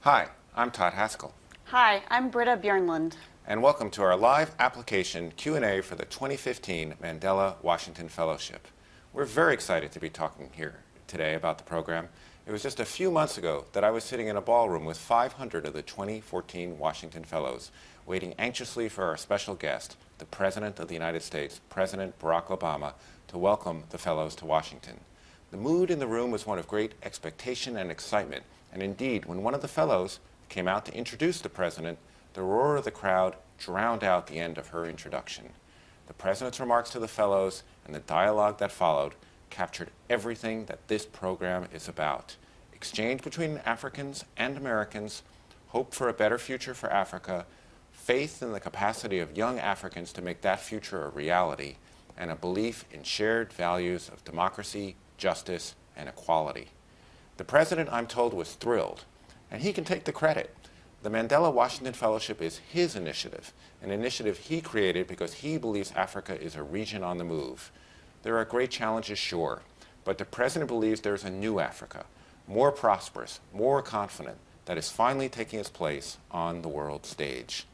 Hi, I'm Todd Haskell. Hi, I'm Britta Bjornlund. And welcome to our live application Q&A for the 2015 Mandela Washington Fellowship. We're very excited to be talking here today about the program. It was just a few months ago that I was sitting in a ballroom with 500 of the 2014 Washington Fellows, waiting anxiously for our special guest, the President of the United States, President Barack Obama, to welcome the Fellows to Washington. The mood in the room was one of great expectation and excitement, and indeed, when one of the Fellows came out to introduce the President, the roar of the crowd drowned out the end of her introduction. The President's remarks to the Fellows and the dialogue that followed captured everything that this program is about. Exchange between Africans and Americans, hope for a better future for Africa, faith in the capacity of young Africans to make that future a reality, and a belief in shared values of democracy, justice, and equality. The President, I'm told, was thrilled, and he can take the credit. The Mandela Washington Fellowship is his initiative, an initiative he created because he believes Africa is a region on the move. There are great challenges, sure, but the President believes there's a new Africa, more prosperous, more confident, that is finally taking its place on the world stage.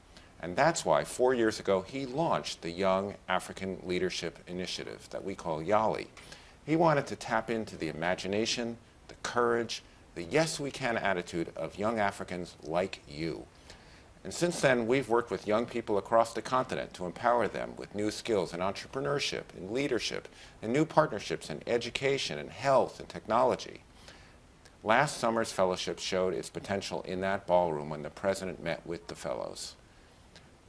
And that's why 4 years ago he launched the Young African Leadership Initiative that we call YALI. He wanted to tap into the imagination, the courage, the yes we can attitude of young Africans like you. And since then, we've worked with young people across the continent to empower them with new skills in entrepreneurship, in leadership, and new partnerships in education and health and technology. Last summer's fellowship showed its potential in that ballroom when the President met with the Fellows.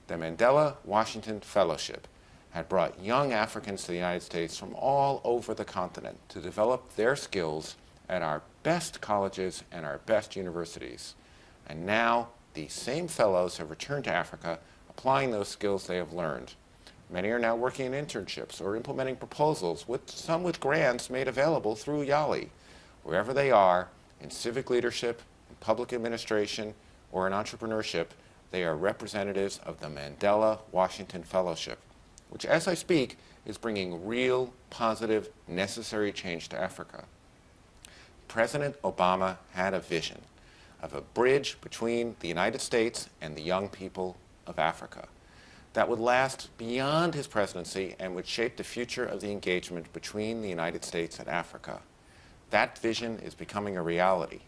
The Mandela Washington Fellowship had brought young Africans to the United States from all over the continent to develop their skills at our best colleges and our best universities. And now, these same Fellows have returned to Africa, applying those skills they have learned. Many are now working in internships or implementing proposals, some with grants made available through YALI. Wherever they are, in civic leadership, in public administration, or in entrepreneurship, they are representatives of the Mandela Washington Fellowship, which, as I speak, is bringing real, positive, necessary change to Africa. President Obama had a vision of a bridge between the United States and the young people of Africa that would last beyond his presidency and would shape the future of the engagement between the United States and Africa. That vision is becoming a reality,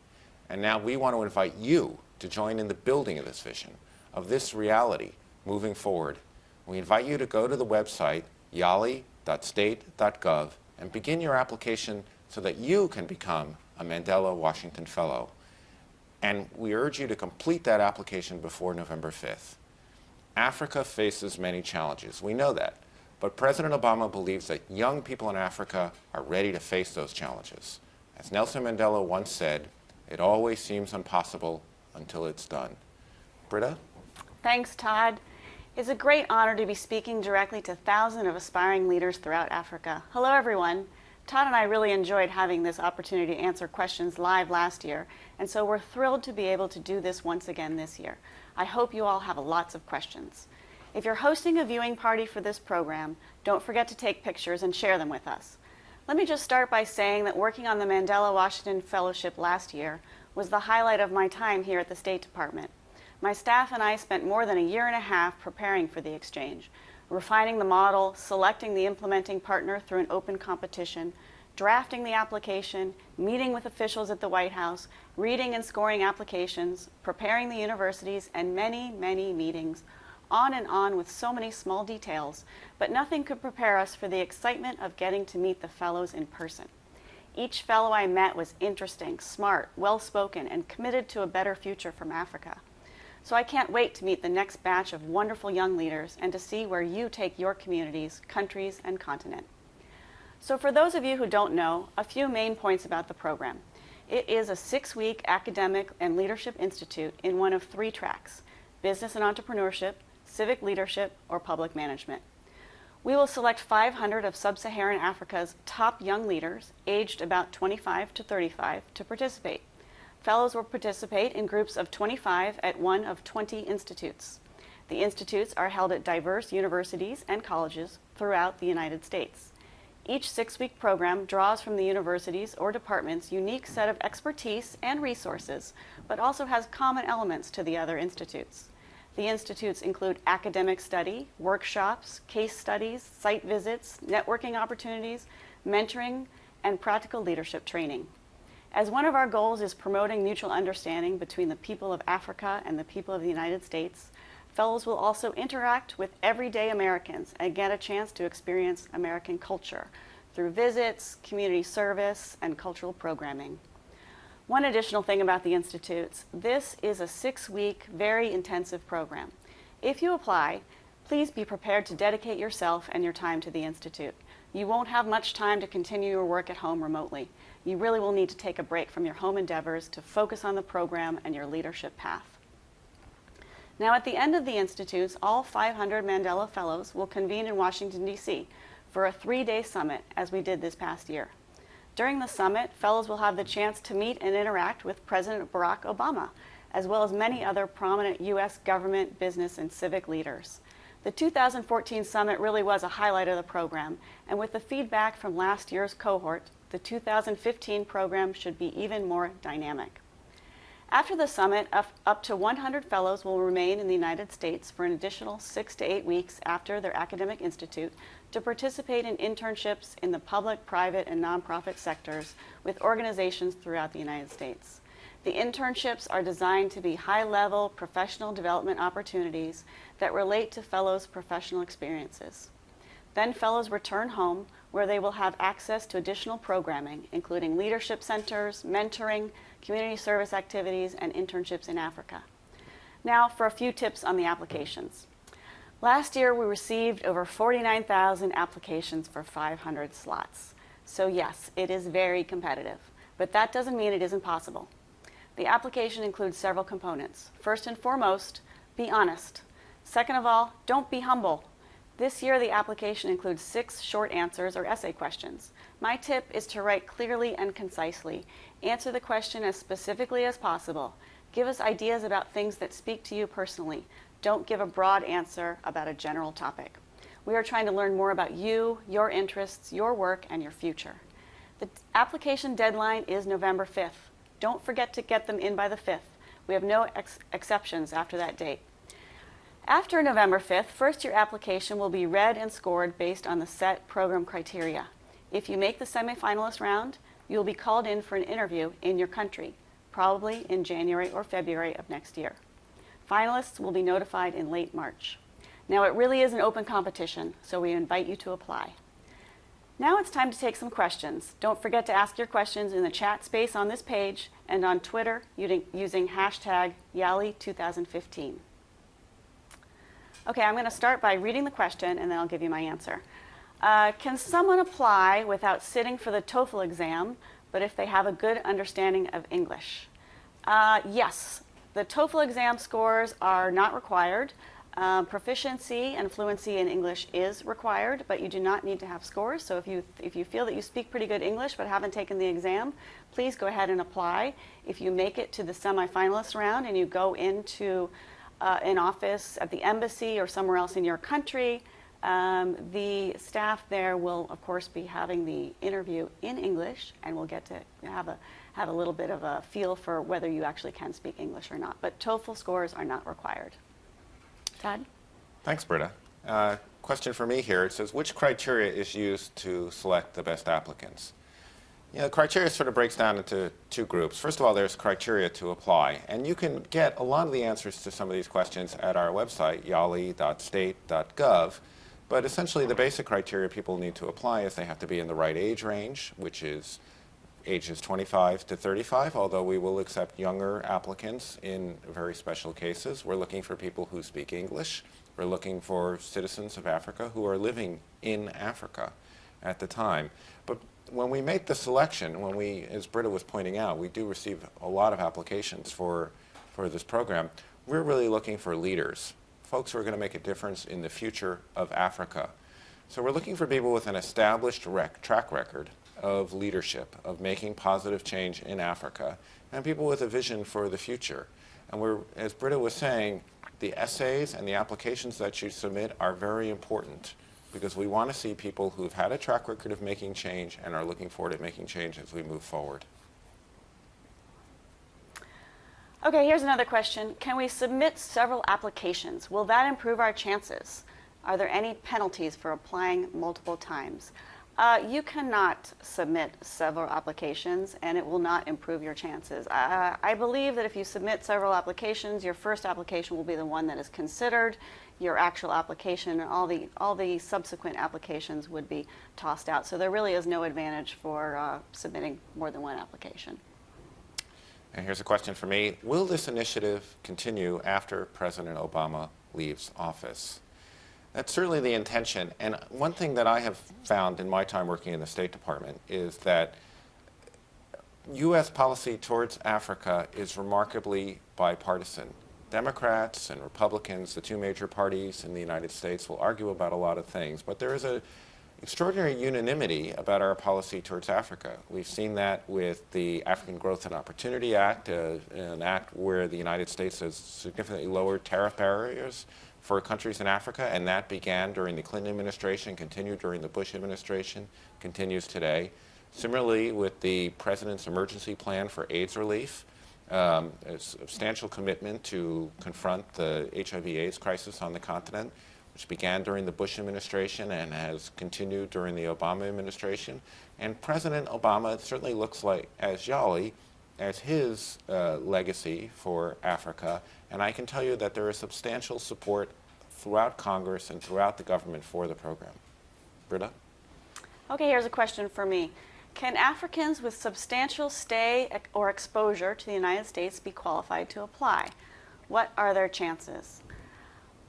and now we want to invite you to join in the building of this vision, of this reality moving forward. We invite you to go to the website YALI.state.gov and begin your application so that you can become a Mandela Washington Fellow. And we urge you to complete that application before November 5th. Africa faces many challenges, we know that, but President Obama believes that young people in Africa are ready to face those challenges. As Nelson Mandela once said, it always seems impossible until it's done. Britta? Thanks, Todd. It's a great honor to be speaking directly to thousands of aspiring leaders throughout Africa. Hello, everyone. Todd and I really enjoyed having this opportunity to answer questions live last year, and so we're thrilled to be able to do this once again this year. I hope you all have lots of questions. If you're hosting a viewing party for this program, don't forget to take pictures and share them with us. Let me just start by saying that working on the Mandela Washington Fellowship last year was the highlight of my time here at the State Department. My staff and I spent more than a year and a half preparing for the exchange, refining the model, selecting the implementing partner through an open competition, drafting the application, meeting with officials at the White House, reading and scoring applications, preparing the universities, and many, many meetings, on and on with so many small details, but nothing could prepare us for the excitement of getting to meet the Fellows in person. Each Fellow I met was interesting, smart, well-spoken, and committed to a better future from Africa. So I can't wait to meet the next batch of wonderful young leaders and to see where you take your communities, countries, and continent. So for those of you who don't know, a few main points about the program. It is a 6-week academic and leadership institute in one of 3 tracks: business and entrepreneurship, civic leadership, or public management. We will select 500 of sub-Saharan Africa's top young leaders, aged about 25 to 35, to participate. Fellows will participate in groups of 25 at one of 20 institutes. The institutes are held at diverse universities and colleges throughout the United States. Each 6-week program draws from the university's or department's unique set of expertise and resources, but also has common elements to the other institutes. The institutes include academic study, workshops, case studies, site visits, networking opportunities, mentoring, and practical leadership training. As one of our goals is promoting mutual understanding between the people of Africa and the people of the United States, fellows will also interact with everyday Americans and get a chance to experience American culture through visits, community service, and cultural programming. One additional thing about the institutes, this is a 6-week, very intensive program. If you apply, please be prepared to dedicate yourself and your time to the institute. You won't have much time to continue your work at home remotely. You really will need to take a break from your home endeavors to focus on the program and your leadership path. Now, at the end of the institutes, all 500 Mandela Fellows will convene in Washington, D.C. for a 3-day summit, as we did this past year. During the summit, fellows will have the chance to meet and interact with President Barack Obama, as well as many other prominent U.S. government, business, and civic leaders. The 2014 summit really was a highlight of the program, and with the feedback from last year's cohort, the 2015 program should be even more dynamic. After the summit, up to 100 fellows will remain in the United States for an additional 6 to 8 weeks after their academic institute to participate in internships in the public, private, and nonprofit sectors with organizations throughout the United States. The internships are designed to be high-level professional development opportunities that relate to fellows' professional experiences. Then fellows return home, where they will have access to additional programming, including leadership centers, mentoring, community service activities, and internships in Africa. Now for a few tips on the applications. Last year, we received over 49,000 applications for 500 slots. So yes, it is very competitive, but that doesn't mean it isn't possible. The application includes several components. First and foremost, be honest. Second of all, don't be humble. This year, the application includes 6 short answers or essay questions. My tip is to write clearly and concisely. Answer the question as specifically as possible. Give us ideas about things that speak to you personally. Don't give a broad answer about a general topic. We are trying to learn more about you, your interests, your work, and your future. The application deadline is November 5th. Don't forget to get them in by the 5th. We have no exceptions after that date. After November 5th, first-year application will be read and scored based on the set program criteria. If you make the semifinalist round, you'll be called in for an interview in your country, probably in January or February of next year. Finalists will be notified in late March. Now, it really is an open competition, so we invite you to apply. Now it's time to take some questions. Don't forget to ask your questions in the chat space on this page and on Twitter using hashtag YALI2015. Okay, I'm going to start by reading the question, and then I'll give you my answer. Can someone apply without sitting for the TOEFL exam, but if they have a good understanding of English? Yes, the TOEFL exam scores are not required. Proficiency and fluency in English is required, but you do not need to have scores. So if you feel that you speak pretty good English but haven't taken the exam, please go ahead and apply. If you make it to the semifinalist round and you go into an office at the embassy or somewhere else in your country, the staff there will, of course, be having the interview in English, and we'll get to have a little bit of a feel for whether you actually can speak English or not. But TOEFL scores are not required. Todd? Thanks, Britta. Question for me here. It says, which criteria is used to select the best applicants? You know, criteria sort of breaks down into 2 groups. First of all, there's criteria to apply. And you can get a lot of the answers to some of these questions at our website, YALI.state.gov. But essentially, the basic criteria people need to apply is they have to be in the right age range, which is ages 25 to 35, although we will accept younger applicants in very special cases. We're looking for people who speak English. We're looking for citizens of Africa who are living in Africa at the time. But when we make the selection, as Britta was pointing out, we do receive a lot of applications for this program. We're really looking for leaders, folks who are going to make a difference in the future of Africa. So we're looking for people with an established track record of leadership, of making positive change in Africa, and people with a vision for the future. And as Britta was saying, the essays and the applications that you submit are very important because we want to see people who've had a track record of making change and are looking forward to making change as we move forward. Okay, here's another question. Can we submit several applications? Will that improve our chances? Are there any penalties for applying multiple times? You cannot submit several applications, and it will not improve your chances. I believe that if you submit several applications, your first application will be the one that is considered, your actual application, and all the subsequent applications would be tossed out. So there really is no advantage for submitting more than one application. And here's a question for me. Will this initiative continue after President Obama leaves office? That's certainly the intention. And one thing that I have found in my time working in the State Department is that U.S. policy towards Africa is remarkably bipartisan. Democrats and Republicans, the two major parties in the United States, will argue about a lot of things, but there is an extraordinary unanimity about our policy towards Africa. We've seen that with the African Growth and Opportunity Act, an act where the United States has significantly lowered tariff barriers for countries in Africa, and that began during the Clinton administration, continued during the Bush administration, continues today. Similarly, with the President's emergency plan for AIDS relief, a substantial commitment to confront the HIV/AIDS crisis on the continent, which began during the Bush administration and has continued during the Obama administration. And President Obama certainly looks like, as YALI, as his legacy for Africa. And I can tell you that there is substantial support throughout Congress and throughout the government for the program. Britta? Okay, here's a question for me. Can Africans with substantial stay or exposure to the United States be qualified to apply? What are their chances?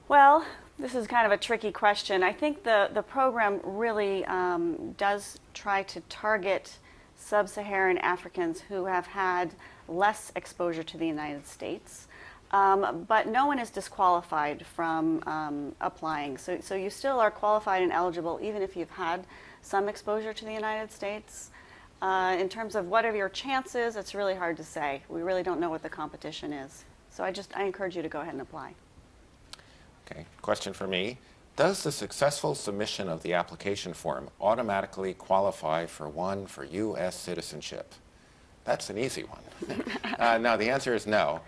Well, this is kind of a tricky question. I think the program really does try to target sub-Saharan Africans who have had less exposure to the United States. But no one is disqualified from applying. So you still are qualified and eligible even if you've had some exposure to the United States. In terms of what are your chances, it's really hard to say. We really don't know what the competition is. So I encourage you to go ahead and apply. Okay, question for me. Does the successful submission of the application form automatically qualify for U.S. citizenship? That's an easy one. No, the answer is no.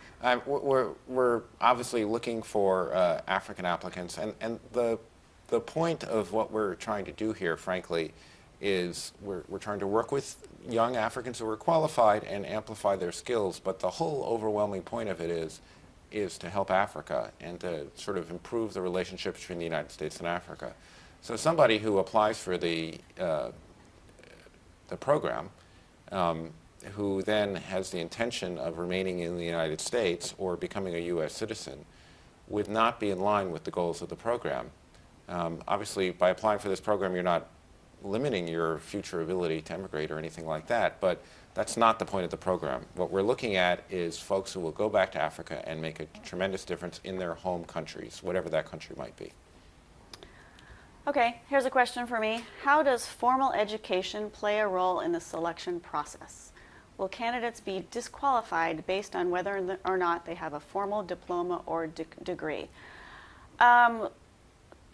We're obviously looking for African applicants, and the point of what we're trying to do here, frankly, is we're trying to work with young Africans who are qualified and amplify their skills, but the whole overwhelming point of it is to help Africa and to sort of improve the relationship between the United States and Africa. So somebody who applies for the program, who then has the intention of remaining in the United States or becoming a U.S. citizen, would not be in line with the goals of the program. Obviously, by applying for this program, you're not limiting your future ability to emigrate or anything like that, but that's not the point of the program. What we're looking at is folks who will go back to Africa and make a tremendous difference in their home countries, whatever that country might be. Okay, here's a question for me. How does formal education play a role in the selection process? Will candidates be disqualified based on whether or not they have a formal diploma or degree?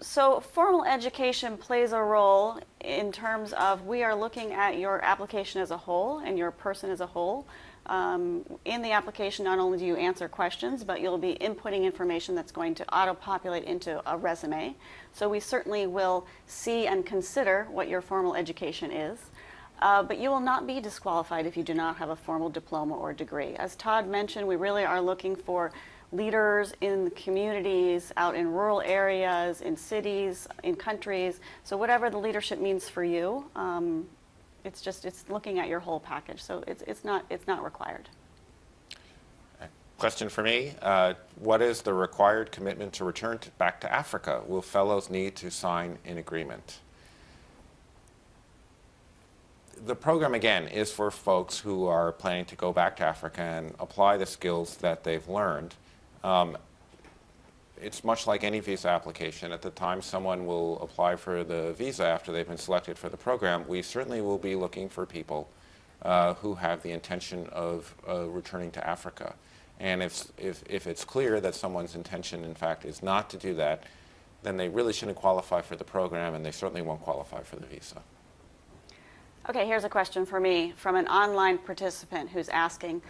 So formal education plays a role in terms of we are looking at your application as a whole and your person as a whole. In the application, not only do you answer questions, but you'll be inputting information that's going to auto-populate into a resume. So we certainly will see and consider what your formal education is. But you will not be disqualified if you do not have a formal diploma or degree. As Todd mentioned, we really are looking for leaders in the communities, out in rural areas, in cities, in countries. So whatever the leadership means for you, it's looking at your whole package. So it's not required. Question for me, what is the required commitment to return back to Africa? Will fellows need to sign an agreement? The program, again, is for folks who are planning to go back to Africa and apply the skills that they've learned. It's much like any visa application. At the time someone will apply for the visa after they've been selected for the program, we certainly will be looking for people who have the intention of returning to Africa. And if it's clear that someone's intention, in fact, is not to do that, then they really shouldn't qualify for the program, and they certainly won't qualify for the visa. Okay, here's a question for me from an online participant who's asking,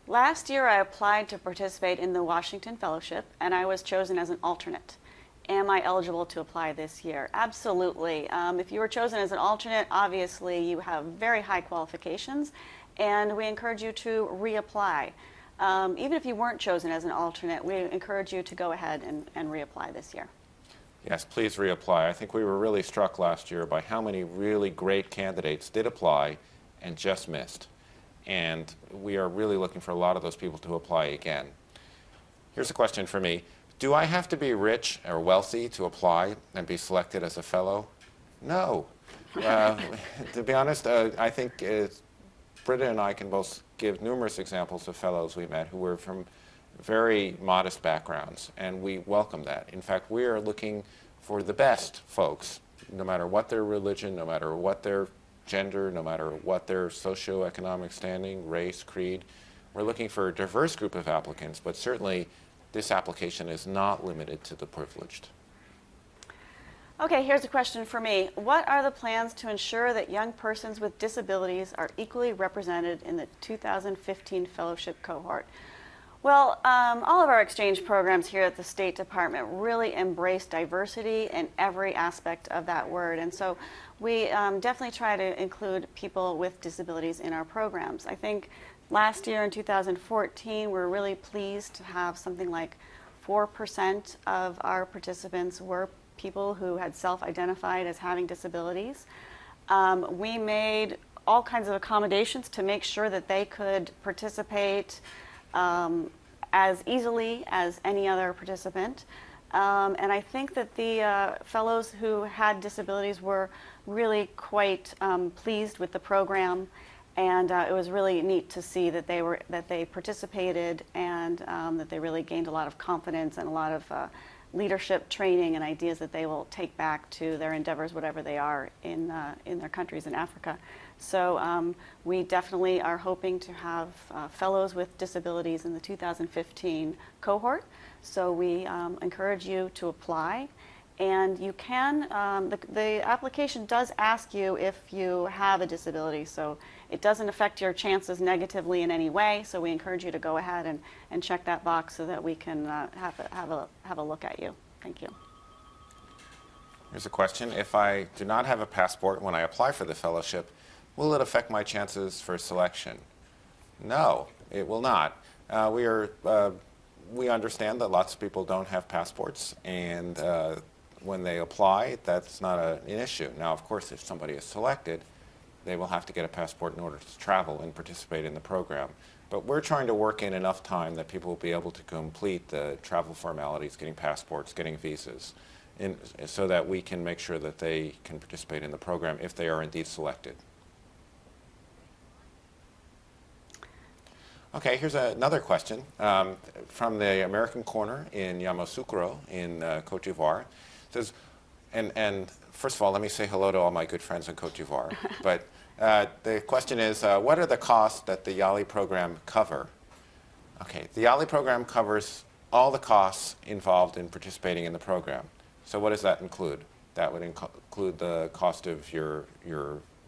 last year I applied to participate in the Washington Fellowship, and I was chosen as an alternate. Am I eligible to apply this year? Absolutely. If you were chosen as an alternate, obviously you have very high qualifications, and we encourage you to reapply. Even if you weren't chosen as an alternate, we encourage you to go ahead and reapply this year. Yes, please reapply. I think we were really struck last year by how many really great candidates did apply and just missed. And we are really looking for a lot of those people to apply again. Here's a question for me. Do I have to be rich or wealthy to apply and be selected as a fellow? No. To be honest, I think Britta and I can both give numerous examples of fellows we met who were from very modest backgrounds, and we welcome that. In fact, we are looking for the best folks, no matter what their religion, no matter what their gender, no matter what their socioeconomic standing, race, creed. We're looking for a diverse group of applicants, but certainly this application is not limited to the privileged. Okay, here's a question for me. What are the plans to ensure that young persons with disabilities are equally represented in the 2015 fellowship cohort? Well, all of our exchange programs here at the State Department really embrace diversity in every aspect of that word. And so we definitely try to include people with disabilities in our programs. I think last year in 2014, we're really pleased to have something like 4% of our participants were people who had self-identified as having disabilities. We made all kinds of accommodations to make sure that they could participate as easily as any other participant. And I think that the fellows who had disabilities were really quite pleased with the program, and it was really neat to see that they participated and that they really gained a lot of confidence and a lot of leadership training and ideas that they will take back to their endeavors, whatever they are in their countries in Africa. So we definitely are hoping to have fellows with disabilities in the 2015 cohort. So we encourage you to apply. And you can, the application does ask you if you have a disability, so it doesn't affect your chances negatively in any way. So we encourage you to go ahead and check that box so that we can have a look at you. Thank you. Here's a question. If I do not have a passport when I apply for the fellowship, will it affect my chances for selection? No, it will not. We understand that lots of people don't have passports, and when they apply, that's not an issue. Now, of course, if somebody is selected, they will have to get a passport in order to travel and participate in the program. But we're trying to work in enough time that people will be able to complete the travel formalities, getting passports, getting visas, so that we can make sure that they can participate in the program if they are indeed selected. Okay, here's another question from the American Corner in Yamoussoukro in Cote d'Ivoire. It says, and first of all, let me say hello to all my good friends in Cote d'Ivoire. But the question is, what are the costs that the YALI program cover? Okay, the YALI program covers all the costs involved in participating in the program. So what does that include? That would include the cost of your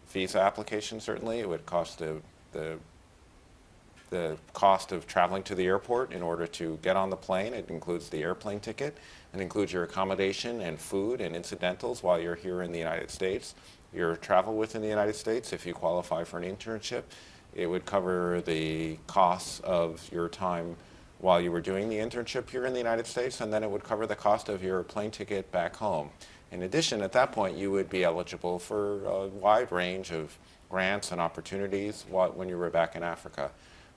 visa application, certainly. It would cost the cost of traveling to the airport in order to get on the plane. It includes the airplane ticket. It includes your accommodation and food and incidentals while you're here in the United States. Your travel within the United States, if you qualify for an internship, it would cover the costs of your time while you were doing the internship here in the United States, and then it would cover the cost of your plane ticket back home. In addition, at that point, you would be eligible for a wide range of grants and opportunities when you were back in Africa.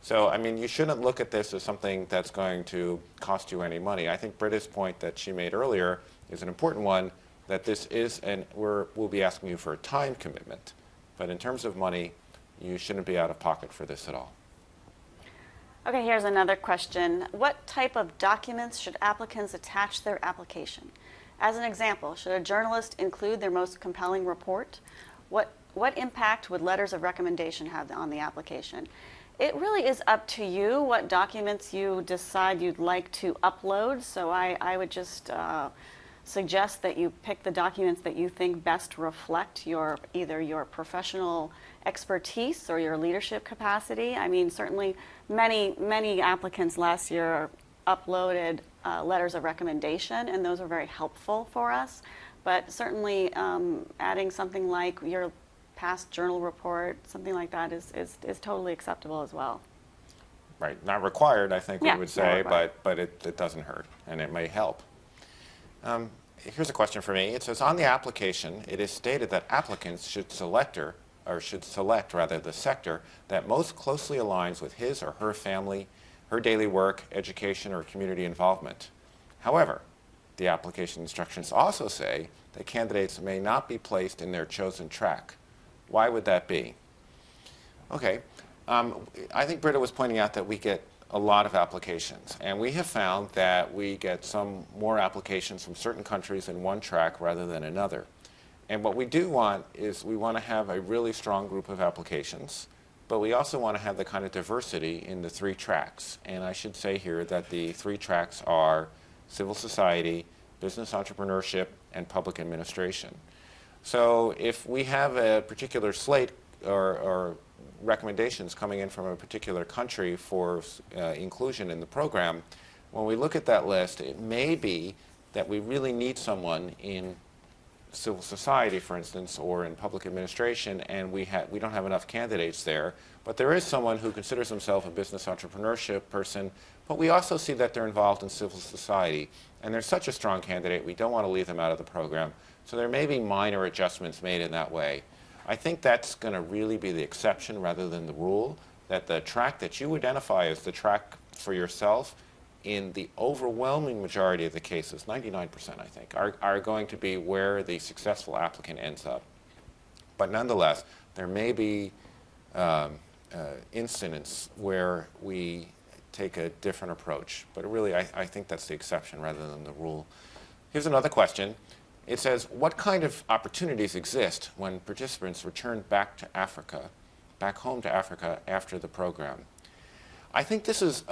So, I mean, you shouldn't look at this as something that's going to cost you any money. I think Britta's point that she made earlier is an important one, that this is, and we'll be asking you for a time commitment. But in terms of money, you shouldn't be out of pocket for this at all. Okay, here's another question. What type of documents should applicants attach to their application? As an example, should a journalist include their most compelling report? What impact would letters of recommendation have on the application? It really is up to you what documents you decide you'd like to upload. So I would just suggest that you pick the documents that you think best reflect either your professional expertise or your leadership capacity. I mean, certainly many applicants last year uploaded letters of recommendation, and those are very helpful for us. But certainly adding something like your past journal report, something like that is totally acceptable as well. Right, not required, I think we would say, but it doesn't hurt, and it may help. Here's a question for me. It says, on the application, it is stated that applicants should select the sector that most closely aligns with his or her family, her daily work, education, or community involvement. However, the application instructions also say that candidates may not be placed in their chosen track. Why would that be? Okay, I think Britta was pointing out that we get a lot of applications, and we have found that we get some more applications from certain countries in one track rather than another. And what we do want is we want to have a really strong group of applications, but we also want to have the kind of diversity in the 3 tracks. And I should say here that the 3 tracks are civil society, business entrepreneurship, and public administration. So if we have a particular slate or recommendations coming in from a particular country for inclusion in the program, when we look at that list, it may be that we really need someone in civil society, for instance, or in public administration, and we don't have enough candidates there. But there is someone who considers himself a business entrepreneurship person, but we also see that they're involved in civil society, and they're such a strong candidate, we don't want to leave them out of the program. So there may be minor adjustments made in that way. I think that's going to really be the exception rather than the rule, that the track that you identify as the track for yourself, in the overwhelming majority of the cases, 99% I think, are going to be where the successful applicant ends up. But nonetheless, there may be incidents where we take a different approach. But really, I think that's the exception rather than the rule. Here's another question. It says, what kind of opportunities exist when participants return back to Africa, back home to Africa after the program? I think this is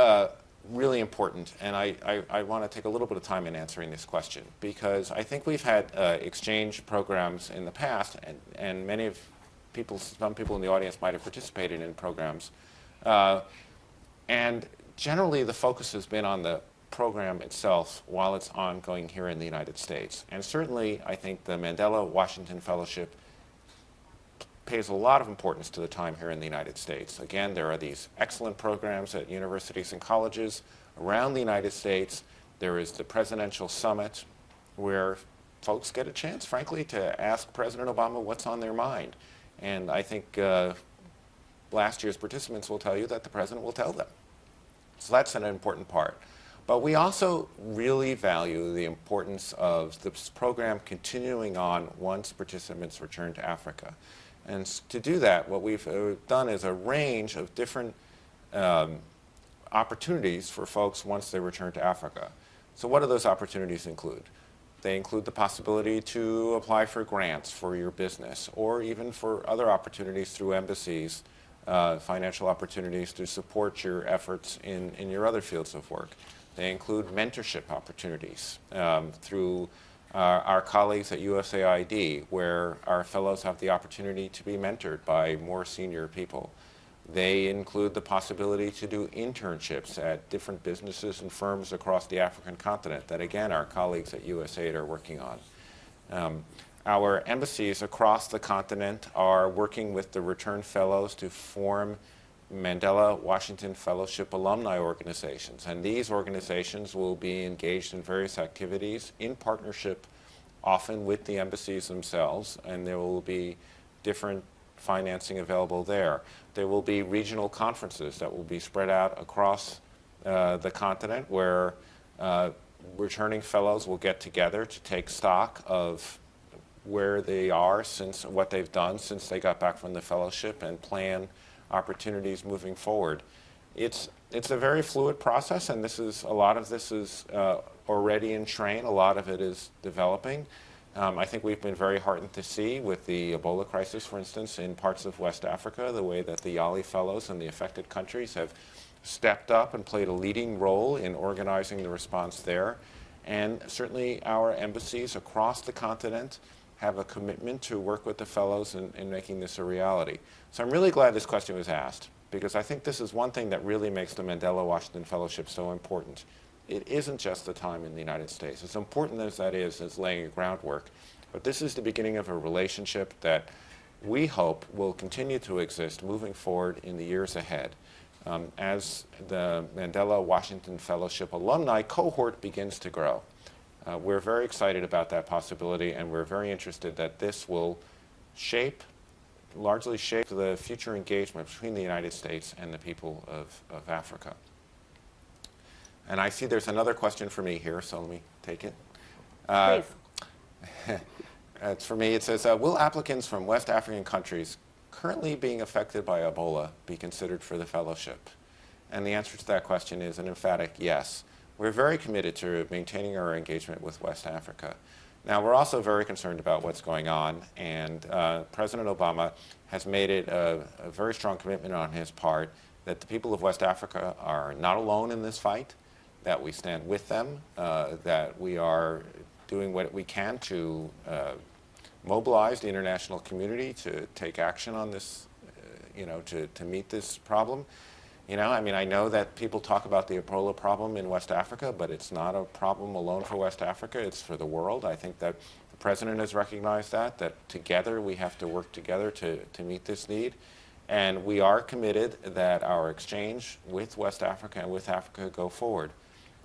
really important, and I want to take a little bit of time in answering this question, because I think we've had exchange programs in the past, and some people in the audience might have participated in programs. And generally, the focus has been on the program itself while it's ongoing here in the United States. And certainly, I think the Mandela Washington Fellowship pays a lot of importance to the time here in the United States. Again, there are these excellent programs at universities and colleges around the United States. There is the Presidential Summit, where folks get a chance, frankly, to ask President Obama what's on their mind. And I think last year's participants will tell you that the president will tell them. So that's an important part. But we also really value the importance of this program continuing on once participants return to Africa. And to do that, what we've done is a range of different opportunities for folks once they return to Africa. So what do those opportunities include? They include the possibility to apply for grants for your business, or even for other opportunities through embassies, financial opportunities to support your efforts in your other fields of work. They include mentorship opportunities through our colleagues at USAID, where our fellows have the opportunity to be mentored by more senior people. They include the possibility to do internships at different businesses and firms across the African continent that, again, our colleagues at USAID are working on. Our embassies across the continent are working with the return fellows to form Mandela Washington Fellowship alumni organizations, and these organizations will be engaged in various activities in partnership often with the embassies themselves, and there will be different financing available there. There will be regional conferences that will be spread out across the continent, where returning fellows will get together to take stock of where they are since what they've done since they got back from the fellowship and plan opportunities moving forward. It's a very fluid process, and a lot of this is already in train. A lot of it is developing. I think we've been very heartened to see with the Ebola crisis, for instance, in parts of West Africa, the way that the YALI fellows in the affected countries have stepped up and played a leading role in organizing the response there. And certainly our embassies across the continent have a commitment to work with the fellows in making this a reality. So I'm really glad this question was asked, because I think this is one thing that really makes the Mandela Washington Fellowship so important. It isn't just the time in the United States. As important as that is as laying a groundwork, but this is the beginning of a relationship that we hope will continue to exist moving forward in the years ahead. As the Mandela Washington Fellowship alumni cohort begins to grow. We're very excited about that possibility, and we're very interested that this will largely shape the future engagement between the United States and the people of Africa. And I see there's another question for me here, so let me take it. Please. It's for me. It says, will applicants from West African countries currently being affected by Ebola be considered for the fellowship? And the answer to that question is an emphatic yes. We're very committed to maintaining our engagement with West Africa. Now, we're also very concerned about what's going on, and President Obama has made it a very strong commitment on his part that the people of West Africa are not alone in this fight, that we stand with them, that we are doing what we can to mobilize the international community to take action on this, to meet this problem. I mean, I know that people talk about the Ebola problem in West Africa, but it's not a problem alone for West Africa. It's for the world. I think that the President has recognized that together we have to work together to meet this need. And we are committed that our exchange with West Africa and with Africa go forward.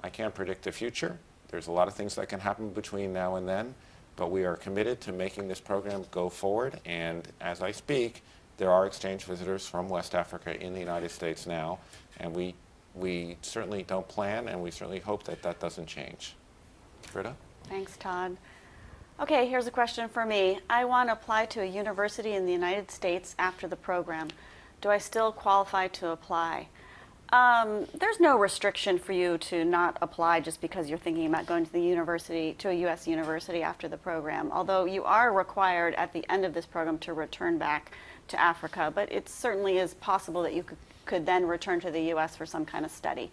I can't predict the future. There's a lot of things that can happen between now and then, but we are committed to making this program go forward. And as I speak, there are exchange visitors from West Africa in the United States now, and we certainly don't plan, and we certainly hope that that doesn't change. Britta? Thanks, Todd. Okay, here's a question for me. I want to apply to a university in the United States after the program. Do I still qualify to apply? There's no restriction for you to not apply just because you're thinking about going to the university, to a U.S. university after the program, although you are required at the end of this program to return back to Africa, but it certainly is possible that you could then return to the U.S. for some kind of study.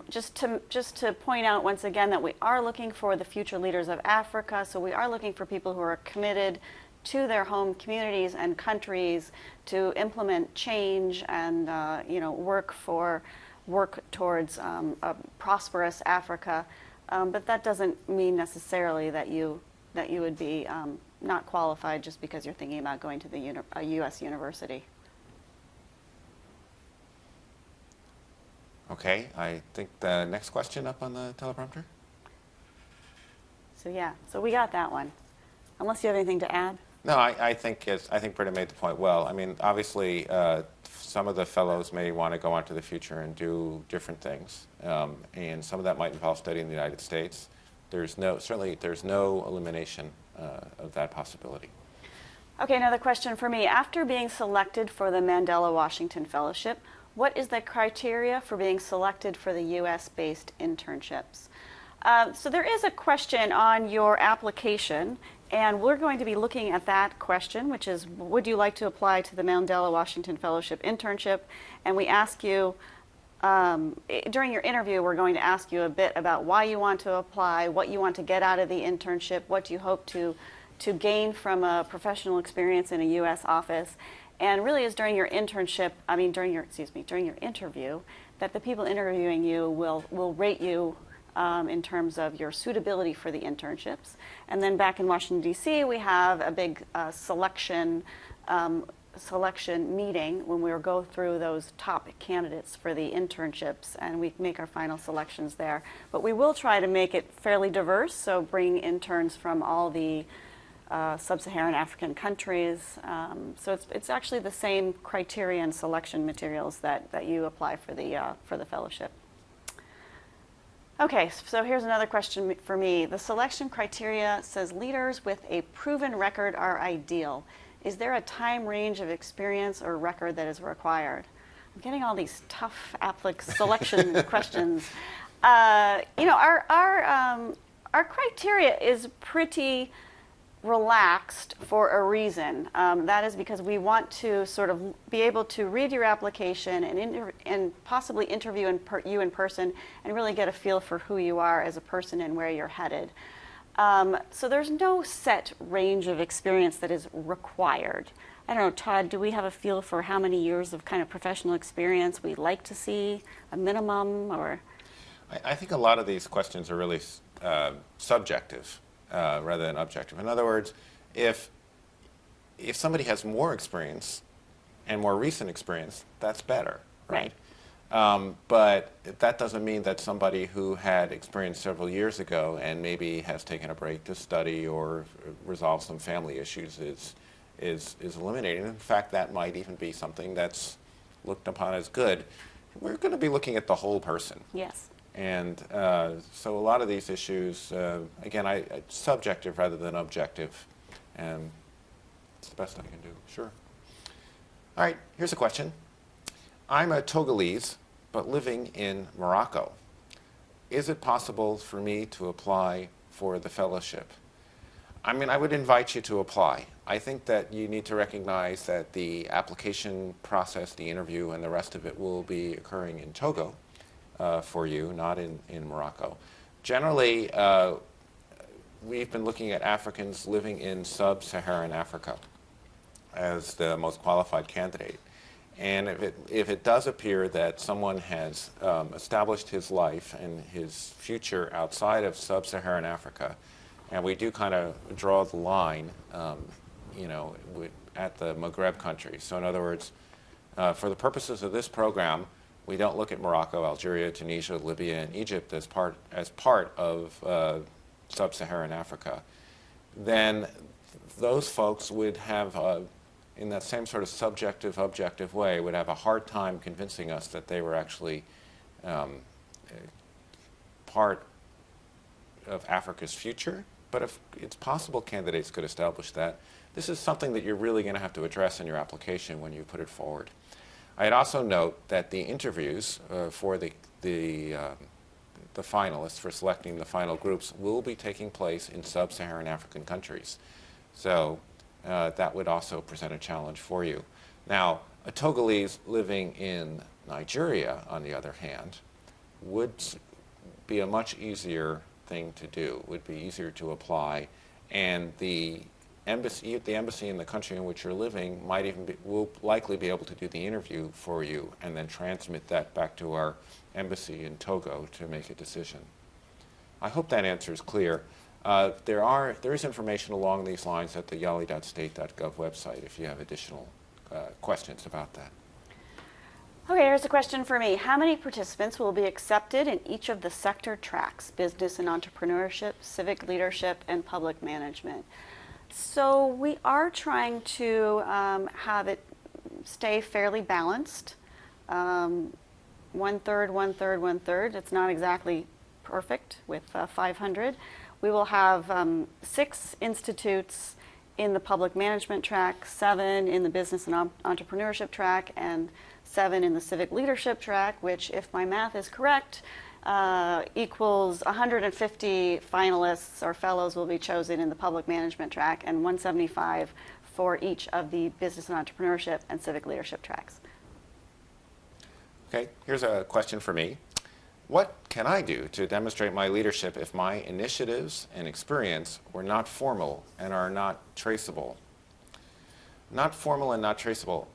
Just to point out once again that we are looking for the future leaders of Africa, so we are looking for people who are committed to their home communities and countries to implement change and work towards a prosperous Africa. But that doesn't mean necessarily that you would be not qualified just because you're thinking about going to a U.S. university. Okay, I think the next question up on the teleprompter. So yeah, so we got that one. Unless you have anything to add. No, I think Britta made the point well. I mean, obviously, some of the fellows may want to go on to the future and do different things, and some of that might involve studying in the United States. Certainly there's no elimination of that possibility. Okay, another question for me. After being selected for the Mandela Washington Fellowship, what is the criteria for being selected for the U.S.-based internships? So there is a question on your application, and we're going to be looking at that question, which is, would you like to apply to the Mandela Washington Fellowship internship? And we ask you, during your interview, we're going to ask you a bit about why you want to apply, what you want to get out of the internship, what you hope to gain from a professional experience in a U.S. office. And really is during your internship, during your interview, that the people interviewing you will rate you in terms of your suitability for the internships. And then back in Washington, D.C., we have a big selection meeting when we go through those top candidates for the internships, and we make our final selections there. But we will try to make it fairly diverse, so bring interns from all the sub-Saharan African countries. So it's actually the same criteria and selection materials that you apply for the fellowship. Okay, so here's another question for me. The selection criteria says leaders with a proven record are ideal. Is there a time range of experience or record that is required? I'm getting all these tough selection questions. Our criteria is pretty relaxed for a reason. That is because we want to sort of be able to read your application and possibly interview you in person and really get a feel for who you are as a person and where you're headed. So there's no set range of experience that is required. I don't know, Todd, do we have a feel for how many years of kind of professional experience we'd like to see, a minimum, or? I think a lot of these questions are really subjective rather than objective. In other words, if somebody has more experience and more recent experience, that's better, right? But that doesn't mean that somebody who had experience several years ago and maybe has taken a break to study or resolve some family issues is eliminated. In fact, that might even be something that's looked upon as good. We're going to be looking at the whole person. Yes. And so a lot of these issues, again, it's subjective rather than objective. And it's the best I can do, sure. All right, here's a question. I'm a Togolese, but living in Morocco. Is it possible for me to apply for the fellowship? I mean, I would invite you to apply. I think that you need to recognize that the application process, the interview, and the rest of it will be occurring in Togo for you, not in Morocco. Generally, we've been looking at Africans living in sub-Saharan Africa as the most qualified candidate. And if it does appear that someone has established his life and his future outside of sub-Saharan Africa, and we do kind of draw the line, at the Maghreb countries. So in other words, for the purposes of this program, we don't look at Morocco, Algeria, Tunisia, Libya, and Egypt as part of sub-Saharan Africa. Then those folks would have, in that same sort of subjective, objective way, would have a hard time convincing us that they were actually part of Africa's future. But if it's possible candidates could establish that, this is something that you're really going to have to address in your application when you put it forward. I'd also note that the interviews for the finalists, for selecting the final groups, will be taking place in sub-Saharan African countries. So that would also present a challenge for you. Now, a Togolese living in Nigeria, on the other hand, would be a much easier thing to do, would be easier to apply, and the embassy in the country in which you're living will likely be able to do the interview for you and then transmit that back to our embassy in Togo to make a decision. I hope that answer is clear. There is information along these lines at the YALI.state.gov website if you have additional questions about that. Okay, here's a question for me. How many participants will be accepted in each of the sector tracks, business and entrepreneurship, civic leadership, and public management? So we are trying to have it stay fairly balanced. 1/3, 1/3, 1/3. It's not exactly perfect with 500. We will have 6 institutes in the public management track, 7 in the business and entrepreneurship track, and 7 in the civic leadership track, which, if my math is correct, equals 150 finalists or fellows will be chosen in the public management track and 175 for each of the business and entrepreneurship and civic leadership tracks. Okay, here's a question for me. What can I do to demonstrate my leadership if my initiatives and experience were not formal and are not traceable? Not formal and not traceable.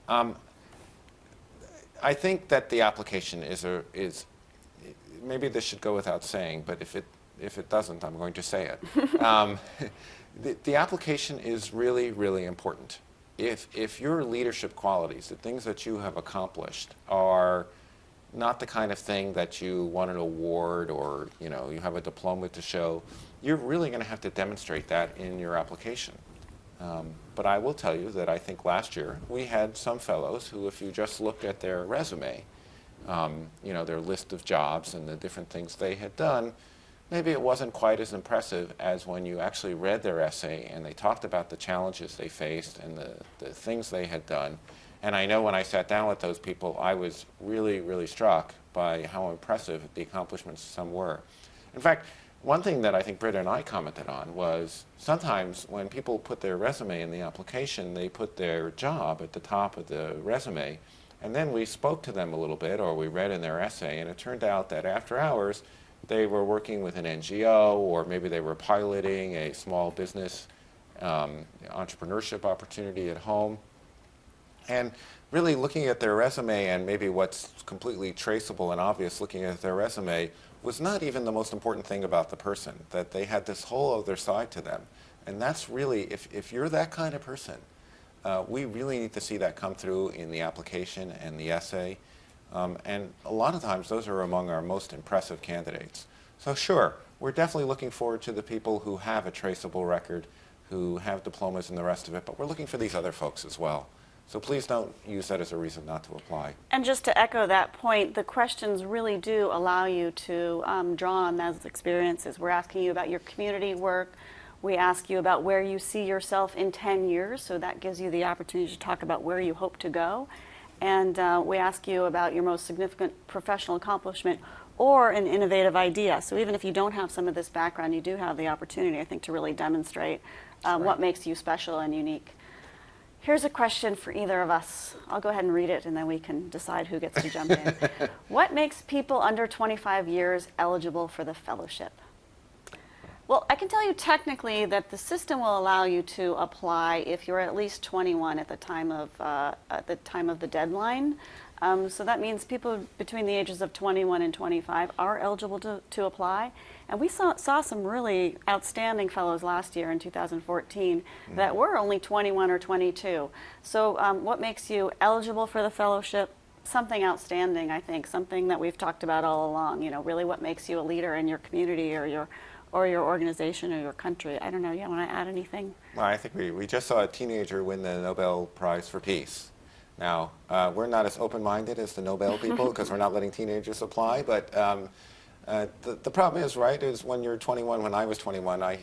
I think that the application is maybe this should go without saying, but if it doesn't, I'm going to say it. The application is really, really important. If your leadership qualities, the things that you have accomplished, are not the kind of thing that you won an award or you have a diploma to show, you're really going to have to demonstrate that in your application. But I will tell you that I think last year we had some fellows who, if you just looked at their resume, their list of jobs and the different things they had done, maybe it wasn't quite as impressive as when you actually read their essay and they talked about the challenges they faced and the things they had done. And I know when I sat down with those people, I was really, really struck by how impressive the accomplishments some were. In fact, one thing that I think Britta and I commented on was sometimes when people put their resume in the application, they put their job at the top of the resume, and then we spoke to them a little bit, or we read in their essay, and it turned out that after hours they were working with an NGO, or maybe they were piloting a small business entrepreneurship opportunity at home. And really looking at their resume, and maybe what's completely traceable and obvious looking at their resume, was not even the most important thing about the person, that they had this whole other side to them. And that's really, if you're that kind of person, we really need to see that come through in the application and the essay. And a lot of times those are among our most impressive candidates. So sure, we're definitely looking forward to the people who have a traceable record, who have diplomas and the rest of it, but we're looking for these other folks as well. So please don't use that as a reason not to apply. And just to echo that point, the questions really do allow you to draw on those experiences. We're asking you about your community work. We ask you about where you see yourself in 10 years, so that gives you the opportunity to talk about where you hope to go. And we ask you about your most significant professional accomplishment or an innovative idea. So even if you don't have some of this background, you do have the opportunity, I think, to really demonstrate what makes you special and unique. Here's a question for either of us. I'll go ahead and read it, and then we can decide who gets to jump in. What makes people under 25 years eligible for the fellowship? Well, I can tell you technically that the system will allow you to apply if you're at least 21 at the time of the deadline. So that means people between the ages of 21 and 25 are eligible to apply. And we saw some really outstanding fellows last year in 2014 that were only 21 or 22. So what makes you eligible for the fellowship? Something outstanding, I think, something that we've talked about all along. You know, really what makes you a leader in your community or your organization or your country. I don't know, you want to add anything? Well, I think we just saw a teenager win the Nobel Prize for Peace. Now, we're not as open-minded as the Nobel people because we're not letting teenagers apply, but the problem is, right, is when you're 21, when I was 21, I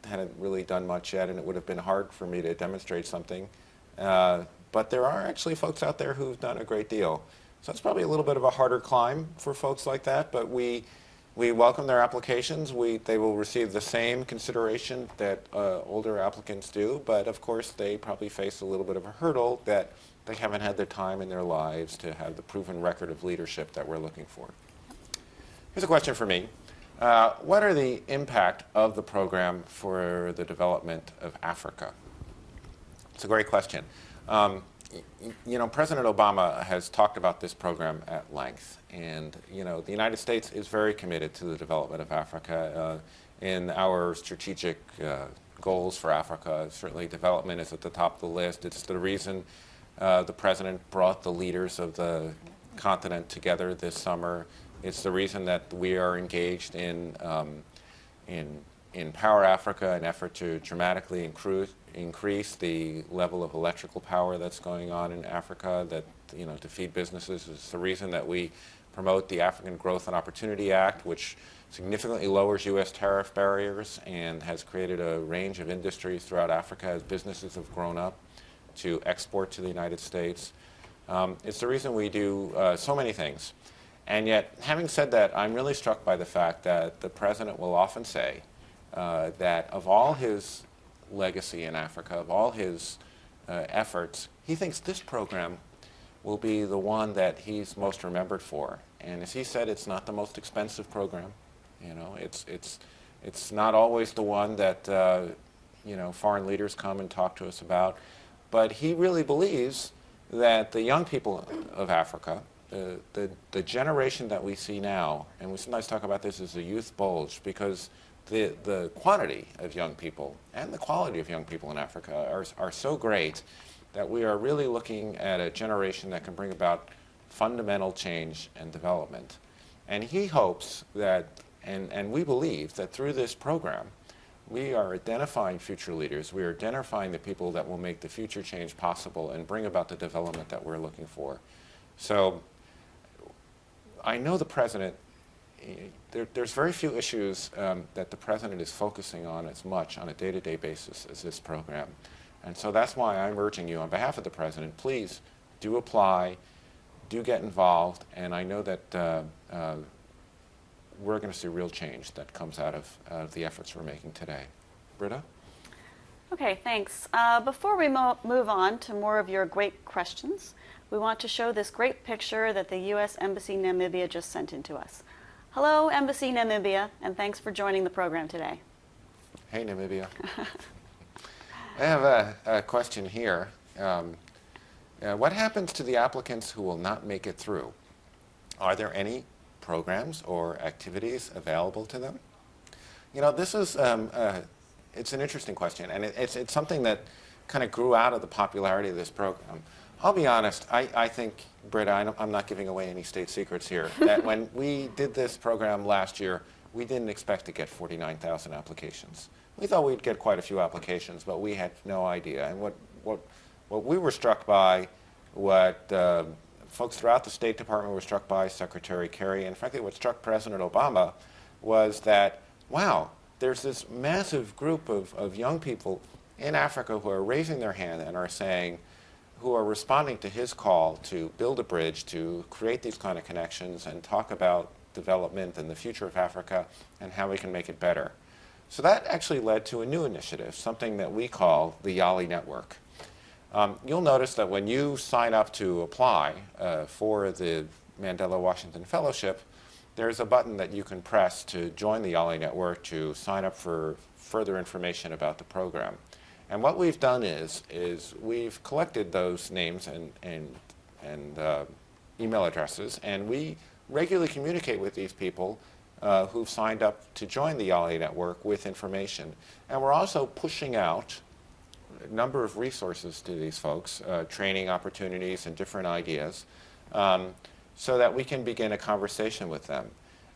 hadn't really done much yet, and it would have been hard for me to demonstrate something. But there are actually folks out there who've done a great deal. So it's probably a little bit of a harder climb for folks like that, but we welcome their applications. They will receive the same consideration that older applicants do, but of course they probably face a little bit of a hurdle that they haven't had the time in their lives to have the proven record of leadership that we're looking for. Here's a question for me. What are the impact of the program for the development of Africa? It's a great question. You know, President Obama has talked about this program at length, and you know, the United States is very committed to the development of Africa. In our strategic goals for Africa, certainly development is at the top of the list. It's the reason the President brought the leaders of the continent together this summer. It's the reason that we are engaged in Power Africa, an effort to dramatically increase the level of electrical power that's going on in Africa, that, you know, to feed businesses. It's the reason that we promote the African Growth and Opportunity Act, which significantly lowers U.S. tariff barriers and has created a range of industries throughout Africa as businesses have grown up to export to the United States. It's the reason we do so many things. And yet, having said that, I'm really struck by the fact that the President will often say that of all his legacy in Africa, of all his efforts, he thinks this program will be the one that he's most remembered for. And as he said, it's not the most expensive program. You know, it's not always the one that you know, foreign leaders come and talk to us about. But he really believes that the young people of Africa, the generation that we see now, and we sometimes talk about this as a youth bulge, because the quantity of young people and the quality of young people in Africa are so great that we are really looking at a generation that can bring about fundamental change and development. And he hopes that, and we believe that through this program, we are identifying future leaders. We are identifying the people that will make the future change possible and bring about the development that we're looking for. So I know the President, there's very few issues that the President is focusing on as much on a day-to-day basis as this program. And so that's why I'm urging you on behalf of the President, please do apply, do get involved, and I know that we're going to see real change that comes out of the efforts we're making today. Britta? Okay, thanks. Before we move on to more of your great questions, we want to show this great picture that the U.S. Embassy Namibia just sent in to us. Hello, Embassy Namibia, and thanks for joining the program today. Hey, Namibia. I have a question here. What happens to the applicants who will not make it through? Are there any programs or activities available to them? You know, this is it's an interesting question, and it's something that kind of grew out of the popularity of this program. I'll be honest, I think, Britta, I'm not giving away any state secrets here, that when we did this program last year, we didn't expect to get 49,000 applications. We thought we'd get quite a few applications, but we had no idea. And what we were struck by, what folks throughout the State Department were struck by, Secretary Kerry, and frankly what struck President Obama, was that, wow, there's this massive group of young people in Africa who are raising their hand and are saying, who are responding to his call to build a bridge, to create these kind of connections and talk about development and the future of Africa and how we can make it better. So that actually led to a new initiative, something that we call the YALI network. You'll notice that when you sign up to apply for the Mandela Washington Fellowship, there's a button that you can press to join the YALI network, to sign up for further information about the program. And what we've done is we've collected those names and email addresses, and we regularly communicate with these people who've signed up to join the YALI network with information. And we're also pushing out a number of resources to these folks, training opportunities and different ideas, so that we can begin a conversation with them.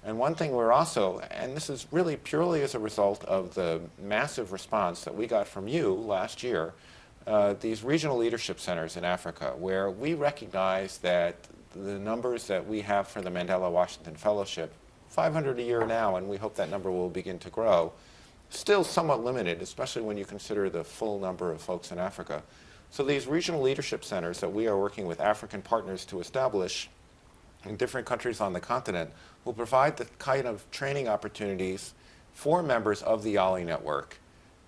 And one thing we're also, and this is really purely as a result of the massive response that we got from you last year, these regional leadership centers in Africa, where we recognize that the numbers that we have for the Mandela Washington Fellowship, 500 a year now, and we hope that number will begin to grow, still somewhat limited, especially when you consider the full number of folks in Africa. So these regional leadership centers that we are working with African partners to establish in different countries on the continent will provide the kind of training opportunities for members of the YALI network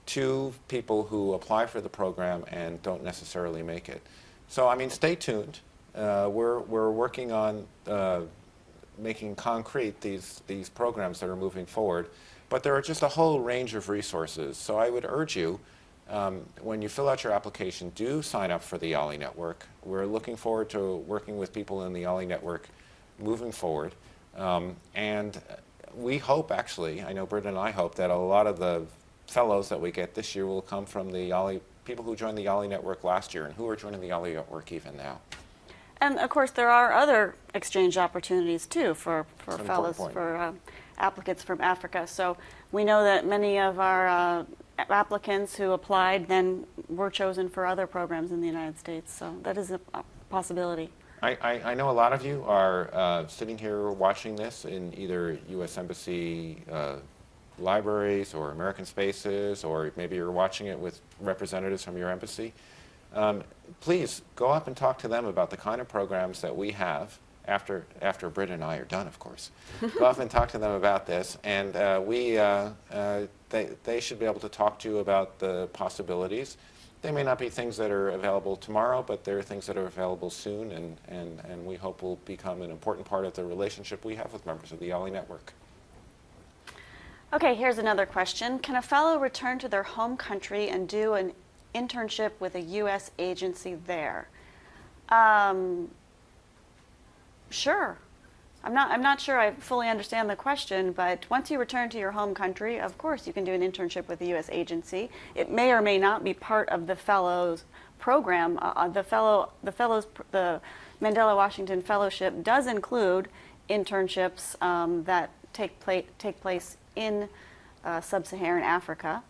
to people who apply for the program and don't necessarily make it. So, I mean, stay tuned. We're working on making concrete these programs that are moving forward, but there are just a whole range of resources. So I would urge you, when you fill out your application, do sign up for the YALI network. We're looking forward to working with people in the YALI network moving forward. And we hope, actually, I know Britta and I hope, that a lot of the fellows that we get this year will come from the YALI, people who joined the YALI network last year and who are joining the YALI network even now. And of course, there are other exchange opportunities too for fellows, for applicants from Africa. So we know that many of our applicants who applied then were chosen for other programs in the United States. So that is a possibility. I know a lot of you are sitting here watching this in either U.S. Embassy libraries or American Spaces, or maybe you're watching it with representatives from your embassy. Please go up and talk to them about the kind of programs that we have after Britta and I are done, of course. Go up and talk to them about this, and they should be able to talk to you about the possibilities. They may not be things that are available tomorrow, but they're things that are available soon, and we hope will become an important part of the relationship we have with members of the YALI network. Okay, here's another question. Can a fellow return to their home country and do an internship with a U.S. agency there? Sure. I'm not sure I fully understand the question, but once you return to your home country, of course you can do an internship with a U.S. agency. It may or may not be part of the Fellows program. The Mandela Washington Fellowship does include internships that take place in sub-Saharan Africa.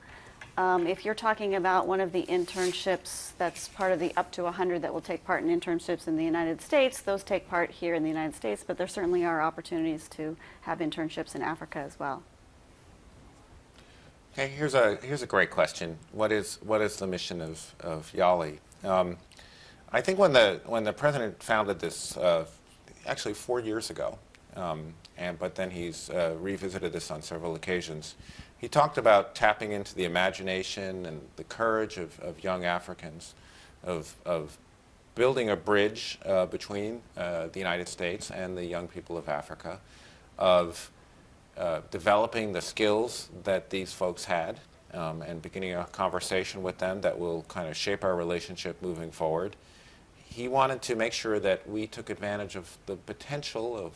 If you're talking about one of the internships that's part of the up to 100 that will take part in internships in the United States, those take part here in the United States, but there certainly are opportunities to have internships in Africa as well. Okay, here's a great question. What is the mission of YALI? I think when the president founded this, actually 4 years ago, but then he's revisited this on several occasions. He talked about tapping into the imagination and the courage of young Africans, of building a bridge between the United States and the young people of Africa, of developing the skills that these folks had, and beginning a conversation with them that will kind of shape our relationship moving forward. He wanted to make sure that we took advantage of the potential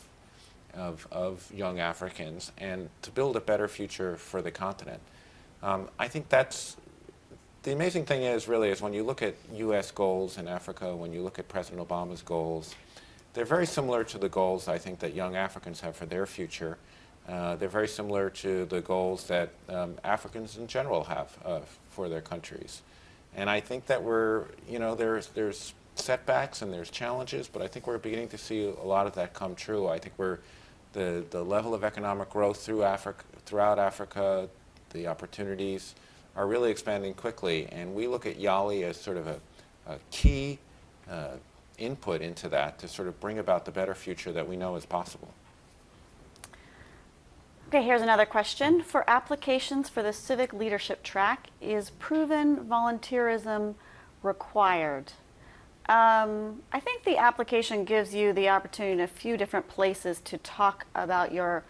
of young Africans and to build a better future for the continent. I think that's the amazing thing is when you look at U.S. goals in Africa, when you look at President Obama's goals, they're very similar to the goals I think that young Africans have for their future. They're very similar to the goals that Africans in general have for their countries. And I think that there's setbacks and there's challenges, but I think we're beginning to see a lot of that come true. I think the level of economic growth throughout Africa, the opportunities are really expanding quickly, and we look at YALI as sort of a key input into that to sort of bring about the better future that we know is possible. Okay, here's another question. For applications for the civic leadership track, is proven volunteerism required? I think the application gives you the opportunity in a few different places to talk about your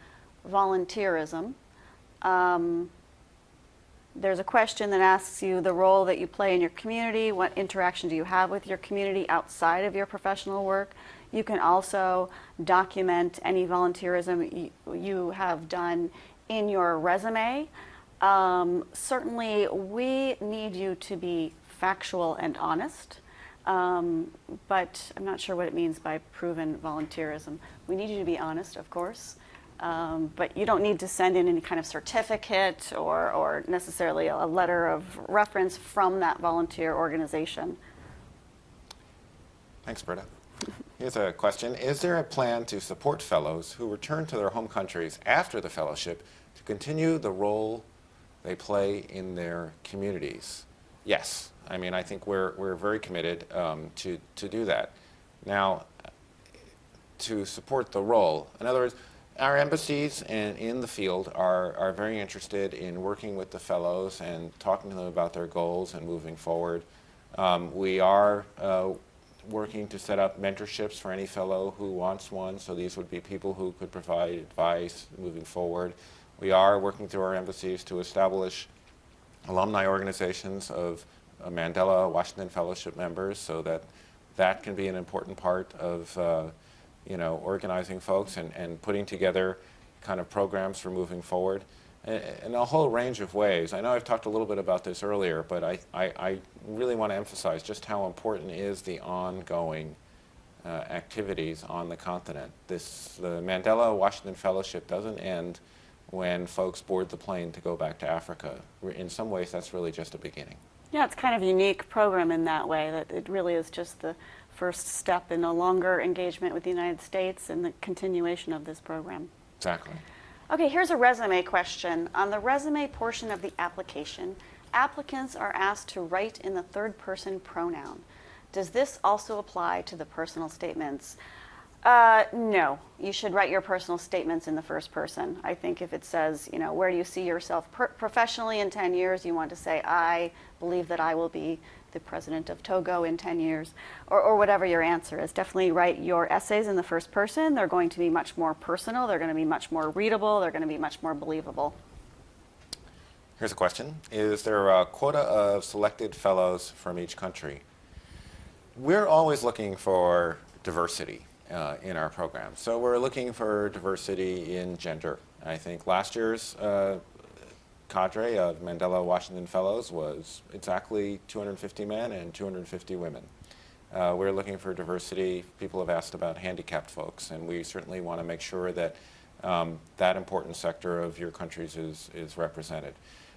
volunteerism. There's a question that asks you the role that you play in your community, what interaction do you have with your community outside of your professional work. You can also document any volunteerism you have done in your resume. Certainly, we need you to be factual and honest, but I'm not sure what it means by proven volunteerism. We need you to be honest, of course, but you don't need to send in any kind of certificate or necessarily a letter of reference from that volunteer organization. Thanks, Britta. Here's a question. Is there a plan to support fellows who return to their home countries after the fellowship to continue the role they play in their communities? Yes. I mean, I think we're very committed to do that. Now, to support the role, in other words, our embassies in the field are very interested in working with the fellows and talking to them about their goals and moving forward. We are working to set up mentorships for any fellow who wants one, so these would be people who could provide advice moving forward. We are working through our embassies to establish alumni organizations of Mandela Washington Fellowship members, so that can be an important part of organizing folks and putting together kind of programs for moving forward in a whole range of ways. I know I've talked a little bit about this earlier, but I really want to emphasize just how important is the ongoing activities on the continent. The Mandela Washington Fellowship doesn't end when folks board the plane to go back to Africa. In some ways, that's really just a beginning. Yeah, it's kind of a unique program in that way, that it really is just the first step in a longer engagement with the United States and the continuation of this program. Exactly. Okay, here's a resume question. On the resume portion of the application, applicants are asked to write in the third-person pronoun. Does this also apply to the personal statements? No, you should write your personal statements in the first person. I think if it says, where do you see yourself professionally in 10 years, you want to say, I believe that I will be the president of Togo in 10 years, or whatever your answer is. Definitely write your essays in the first person. They're going to be much more personal. They're going to be much more readable. They're going to be much more believable. Here's a question. Is there a quota of selected fellows from each country? We're always looking for diversity in our program. So we're looking for diversity in gender. I think last year's cadre of Mandela Washington Fellows was exactly 250 men and 250 women. We're looking for diversity. People have asked about handicapped folks, and we certainly want to make sure that that important sector of your countries is represented.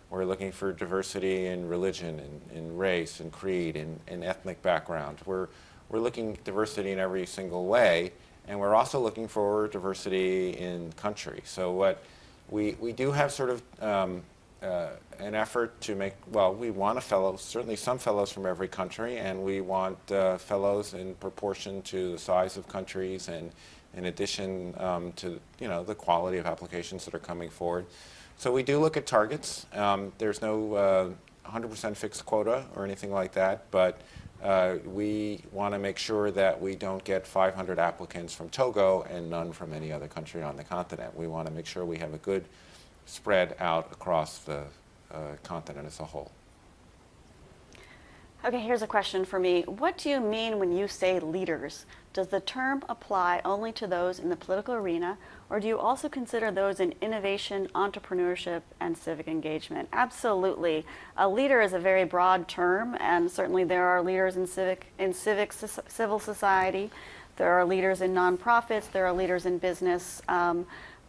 We're looking for diversity in religion, in race, and creed, in ethnic background. We're looking diversity in every single way, and we're also looking for diversity in country. So what we do have sort of an effort to make, well, we want a fellow, certainly some fellows from every country, and we want fellows in proportion to the size of countries and in addition to, the quality of applications that are coming forward. So we do look at targets. There's no 100% fixed quota or anything like that, but we want to make sure that we don't get 500 applicants from Togo and none from any other country on the continent. We want to make sure we have a good spread out across the continent as a whole. Okay, here's a question for me. What do you mean when you say leaders? Does the term apply only to those in the political arena, or do you also consider those in innovation, entrepreneurship, and civic engagement? Absolutely. A leader is a very broad term, and certainly there are leaders in civil society. There are leaders in nonprofits. There are leaders in business.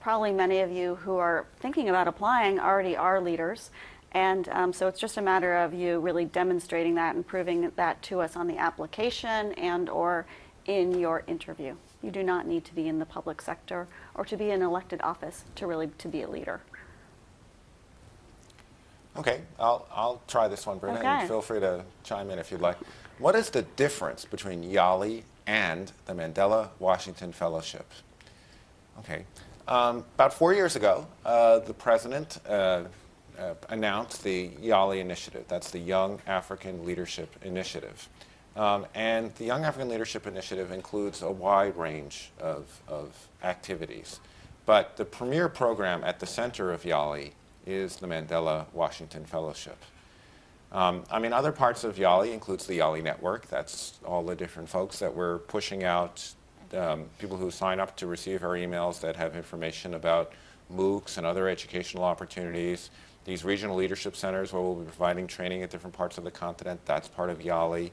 Probably many of you who are thinking about applying already are leaders. And so it's just a matter of you really demonstrating that and proving that to us on the application and or in your interview. You do not need to be in the public sector or to be in elected office to be a leader. Okay, I'll try this one, Britta, and feel free to chime in if you'd like. What is the difference between YALI and the Mandela Washington Fellowship? Okay, about 4 years ago, the president announced the YALI initiative. That's the Young African Leadership Initiative. And the Young African Leadership Initiative includes a wide range of activities. But the premier program at the center of YALI is the Mandela Washington Fellowship. Other parts of YALI includes the YALI network. That's all the different folks that we're pushing out, people who sign up to receive our emails that have information about MOOCs and other educational opportunities. These regional leadership centers where we'll be providing training at different parts of the continent, that's part of YALI.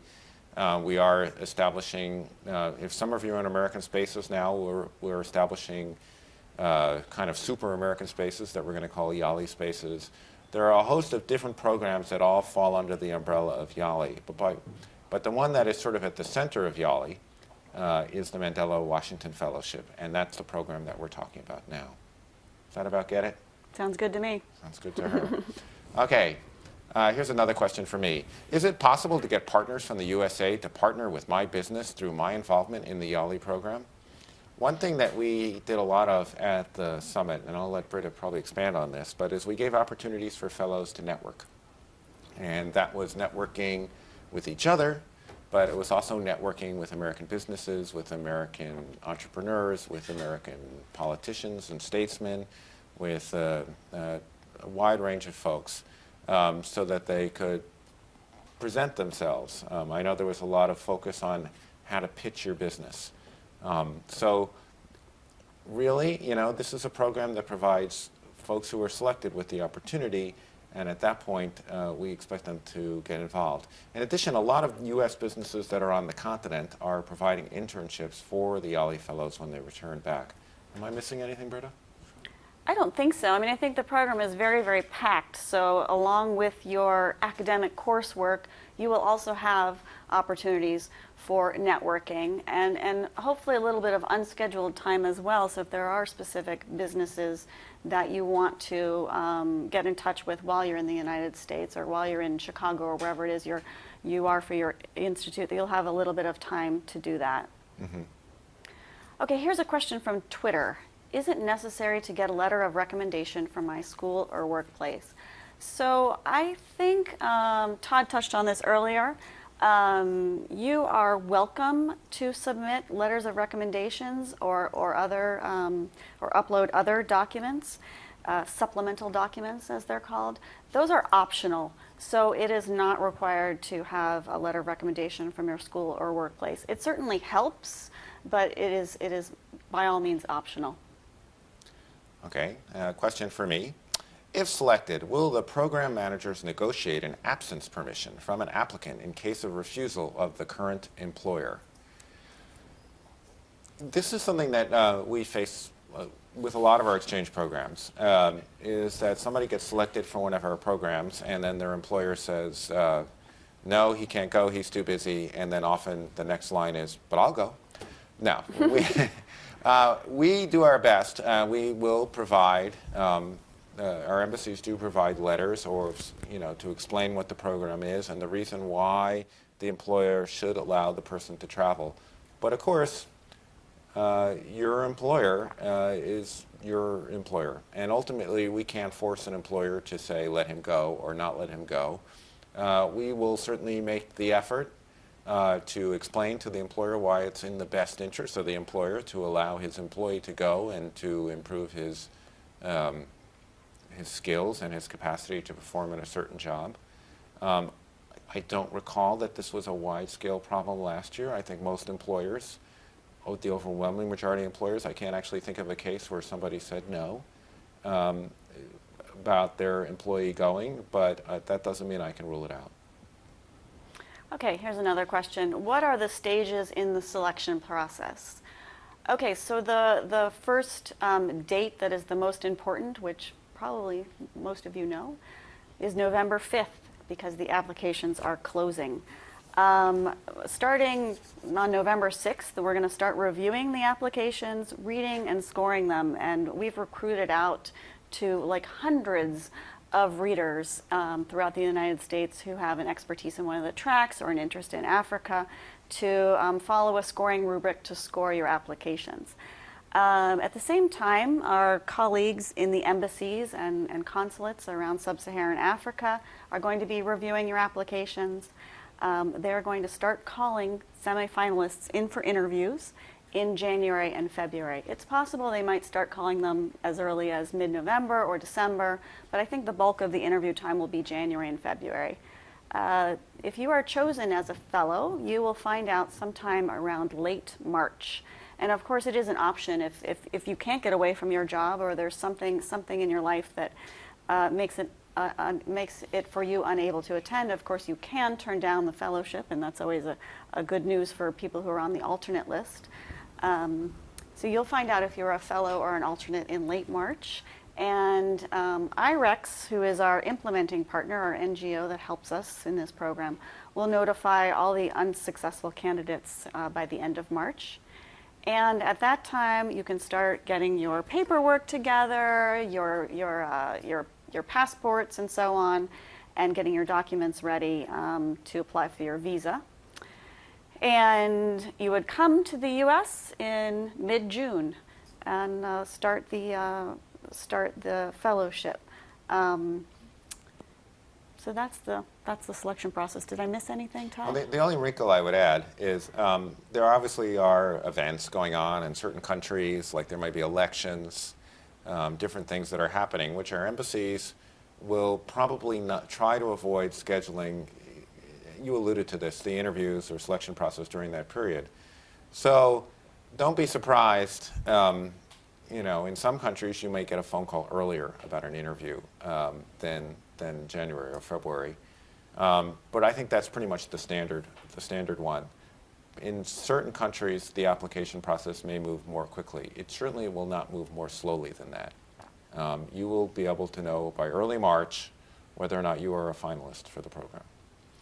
We are establishing, if some of you are in American spaces now, we're establishing kind of super American spaces that we're going to call YALI spaces. There are a host of different programs that all fall under the umbrella of YALI. But the one that is sort of at the center of YALI is the Mandela Washington Fellowship, and that's the program that we're talking about now. Does that about get it? Sounds good to me. Sounds good to her. Okay, here's another question for me. Is it possible to get partners from the USA to partner with my business through my involvement in the YALI program? One thing that we did a lot of at the summit, and I'll let Britta probably expand on this, but is we gave opportunities for fellows to network. And that was networking with each other, but it was also networking with American businesses, with American entrepreneurs, with American politicians and statesmen, with a wide range of folks so that they could present themselves. I know there was a lot of focus on how to pitch your business. So really, this is a program that provides folks who are selected with the opportunity, and at that point, we expect them to get involved. In addition, a lot of U.S. businesses that are on the continent are providing internships for the YALI Fellows when they return back. Am I missing anything, Britta? I don't think so. I think the program is very, very packed. So along with your academic coursework, you will also have opportunities for networking and hopefully a little bit of unscheduled time as well. So if there are specific businesses that you want to get in touch with while you're in the United States or while you're in Chicago or wherever it is you are for your institute, you'll have a little bit of time to do that. Mm-hmm. Okay, here's a question from Twitter. Is it necessary to get a letter of recommendation from my school or workplace? So I think Todd touched on this earlier. You are welcome to submit letters of recommendations or upload other documents, supplemental documents as they're called. Those are optional, so it is not required to have a letter of recommendation from your school or workplace. It certainly helps, but it is by all means optional. Okay, question for me. If selected, will the program managers negotiate an absence permission from an applicant in case of refusal of the current employer? This is something that we face with a lot of our exchange programs, is that somebody gets selected for one of our programs and then their employer says, no, he can't go, he's too busy, and then often the next line is, but I'll go. No, we do our best. We will provide our embassies do provide letters or, to explain what the program is and the reason why the employer should allow the person to travel. But of course, your employer is your employer. And ultimately, we can't force an employer to say, let him go or not let him go. We will certainly make the effort to explain to the employer why it's in the best interest of the employer to allow his employee to go and to improve his skills and his capacity to perform in a certain job. I don't recall that this was a wide-scale problem last year. I think most employers, the overwhelming majority of employers, I can't actually think of a case where somebody said no about their employee going, but that doesn't mean I can rule it out. Okay, here's another question. What are the stages in the selection process? Okay, so the first date that is the most important, which probably most of you know, is November 5th, because the applications are closing. Starting on November 6th, we're going to start reviewing the applications, reading and scoring them, and we've recruited out to like hundreds of readers throughout the United States who have an expertise in one of the tracks or an interest in Africa to follow a scoring rubric to score your applications. At the same time, our colleagues in the embassies and consulates around sub-Saharan Africa are going to be reviewing your applications. They're going to start calling semifinalists in for interviews in January and February. It's possible they might start calling them as early as mid-November or December, but I think the bulk of the interview time will be January and February. If you are chosen as a fellow, you will find out sometime around late March. And of course, it is an option if you can't get away from your job or there's something in your life that makes it for you unable to attend. Of course, you can turn down the fellowship, and that's always a good news for people who are on the alternate list. So you'll find out if you're a fellow or an alternate in late March. And IREX, who is our implementing partner, our NGO that helps us in this program, will notify all the unsuccessful candidates by the end of March. And at that time, you can start getting your paperwork together, your passports and so on, and getting your documents ready to apply for your visa. And you would come to the U.S. in mid-June and start the fellowship. So that's the selection process. Did I miss anything, Todd? Well, the only wrinkle I would add is there obviously are events going on in certain countries, like there might be elections, different things that are happening, which our embassies will probably not try to avoid scheduling. You alluded to this, the interviews or selection process during that period. So don't be surprised. In some countries you may get a phone call earlier about an interview than January or February. But I think that's pretty much the standard one. In certain countries, the application process may move more quickly. It certainly will not move more slowly than that. You will be able to know by early March whether or not you are a finalist for the program.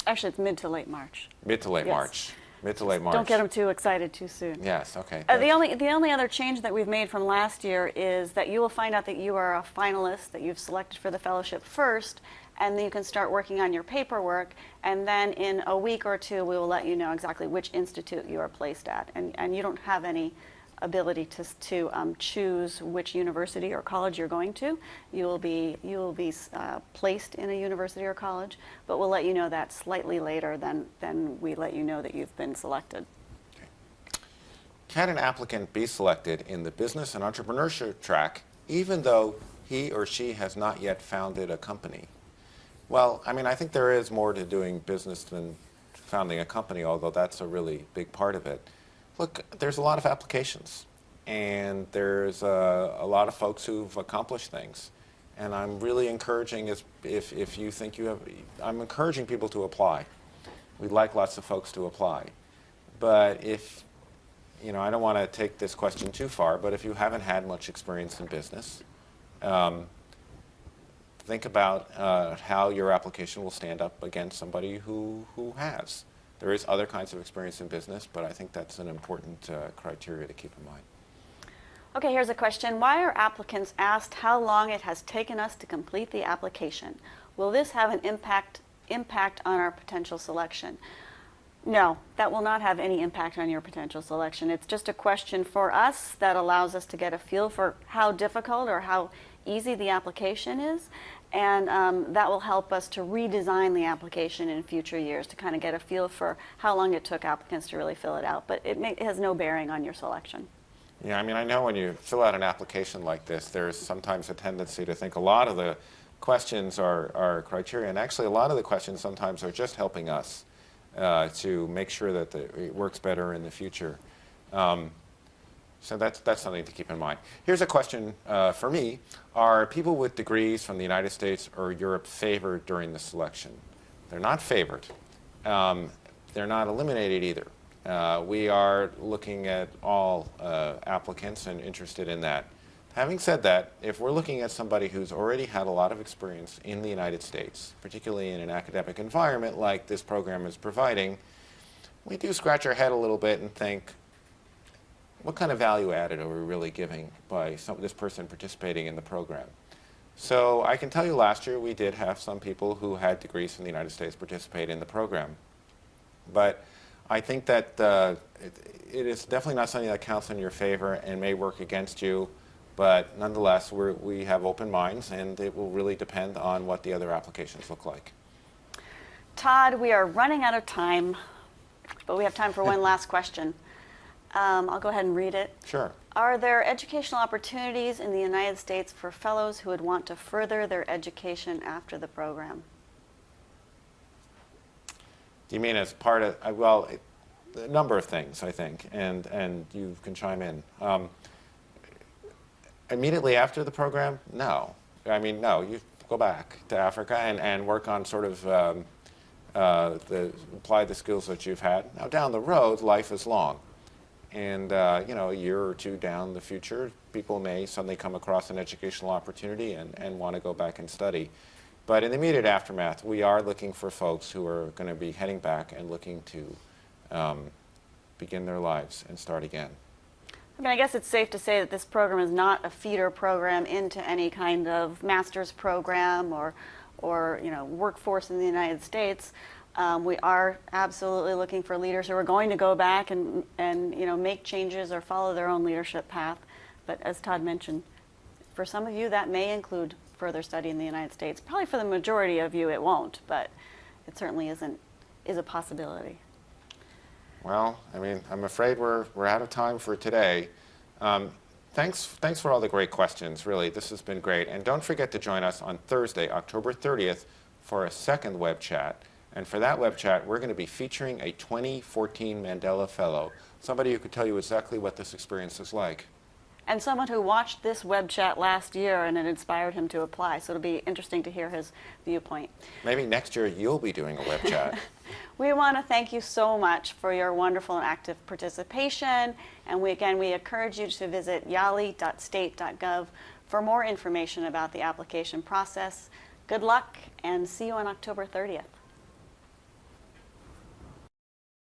Actually, it's mid to late March. Mid to late Yes. March. Mid to late March. Don't get them too excited too soon. Yes, okay. The only other change that we've made from last year is that you will find out that you are a finalist, that you've selected for the fellowship first, and then you can start working on your paperwork, and then in a week or two we will let you know exactly which institute you are placed at. And you don't have any ability to choose which university or college you're going to. You will be placed in a university or college, but we'll let you know that slightly later than we let you know that you've been selected. Okay. Can an applicant be selected in the business and entrepreneurship track even though he or she has not yet founded a company? Well, I think there is more to doing business than founding a company, although that's a really big part of it. Look, there's a lot of applications, and there's a lot of folks who've accomplished things. And I'm really encouraging, if you think you have, I'm encouraging people to apply. We'd like lots of folks to apply. But if, I don't want to take this question too far, but if you haven't had much experience in business, think about how your application will stand up against somebody who has. There is other kinds of experience in business, but I think that's an important criteria to keep in mind. Okay, here's a question. Why are applicants asked how long it has taken us to complete the application? Will this have an impact on our potential selection? No, that will not have any impact on your potential selection. It's just a question for us that allows us to get a feel for how difficult or how easy the application is, and that will help us to redesign the application in future years to kind of get a feel for how long it took applicants to really fill it out. But it has no bearing on your selection. Yeah, I mean, I know when you fill out an application like this, there's sometimes a tendency to think a lot of the questions are criteria, and actually a lot of the questions sometimes are just helping us to make sure that it works better in the future. So that's something to keep in mind. Here's a question for me. Are people with degrees from the United States or Europe favored during the selection? They're not favored. They're not eliminated either. We are looking at all applicants and interested in that. Having said that, if we're looking at somebody who's already had a lot of experience in the United States, particularly in an academic environment like this program is providing, we do scratch our head a little bit and think, what kind of value added are we really giving by this person participating in the program? So I can tell you last year we did have some people who had degrees from the United States participate in the program. But I think that it is definitely not something that counts in your favor and may work against you. But nonetheless, we have open minds, and it will really depend on what the other applications look like. Todd, we are running out of time, but we have time for one last question. I'll go ahead and read it. Sure. Are there educational opportunities in the United States for fellows who would want to further their education after the program? Do you mean as part of, well, a number of things, I think, and you can chime in. Immediately after the program, no. I mean, no, you go back to Africa and work on sort of apply the skills that you've had. Now, down the road, life is long. And, you know, a year or two down the future, people may suddenly come across an educational opportunity and want to go back and study. But in the immediate aftermath, we are looking for folks who are going to be heading back and looking to begin their lives and start again. I mean, I guess it's safe to say that this program is not a feeder program into any kind of master's program or you know, workforce in the United States. We are absolutely looking for leaders who are going to go back and you know, make changes or follow their own leadership path. But as Todd mentioned, for some of you that may include further study in the United States. Probably for the majority of you it won't, but it certainly is a possibility. Well, I mean, I'm afraid we're out of time for today. Thanks for all the great questions, really. This has been great. And don't forget to join us on Thursday, October 30th, for a second web chat. And for that web chat, we're going to be featuring a 2014 Mandela Fellow, somebody who could tell you exactly what this experience is like. And someone who watched this web chat last year and it inspired him to apply. So it'll be interesting to hear his viewpoint. Maybe next year you'll be doing a web chat. We want to thank you so much for your wonderful and active participation. And we encourage you to visit YALI.state.gov for more information about the application process. Good luck and see you on October 30th.